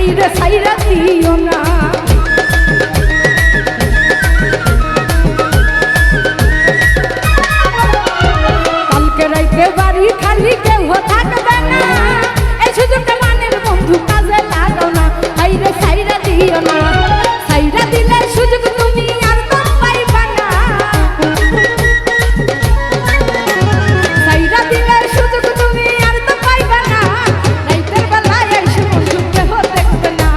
হাইরে সাইরা দিও না। কালকে রাইতে বাড়ি খালি কেউ থাকবে না, এই সুযোগটা মানের বন্ধু কাজে লাগাও না। হাইরে সাইরা দিও না, সাইরা দিলে সুযোগ তুমি আর তো পাইবা না। সাইরা দিলে সুযোগ তুমি আর তো পাইবা না। রাইতের বেলায় এসে বন্ধু কেহ দেখবে না,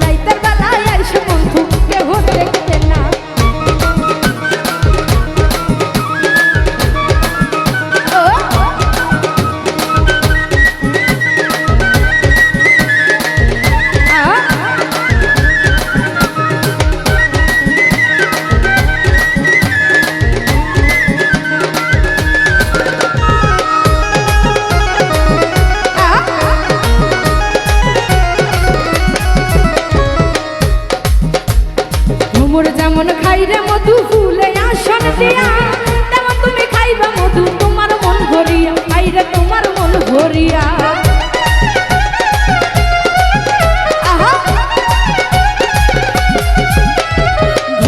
রাইতের বেলায় এসে বন্ধু কেহ দেখবে না। মোর যেমন খাইরে মধু ফুলে আসন দিয়া, তেমন তুমি খাইবা মধু তোমার মন ভরিয়া। খাইরে তোমার মন ভরিয়া।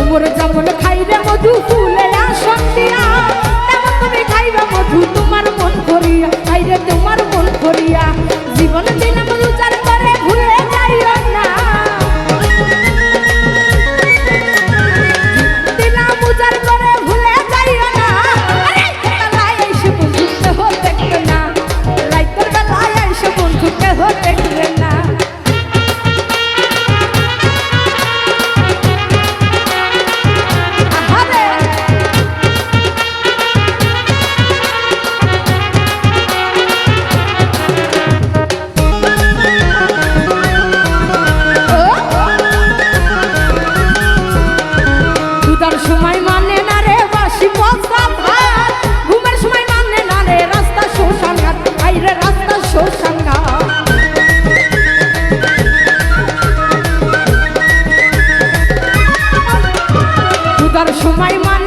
মোর যেমন খাইরে মধু ফুলে আসন দিয়া, তেমন তুমি খাইবা মধু তোমার মন ভরিয়া। খাইরে তোমার মন ভরিয়া। জীবন দিন উজার করে ভুলে যাইও না, উজার করে ভুলে যাইও না। রাইতের বেলায় এসে বন্ধু কেহ দেখবে না, রাইতের বেলায় এসে বন্ধু কেহ দেখবে না। সময় মানে না রে বাসি পচা ভাত, ঘুমের সময় মানে না রে রাস্তা শোষাঙ্গাত। আইরে রাস্তা শোষাঙ্গাত। ক্ষুধার সময় মানে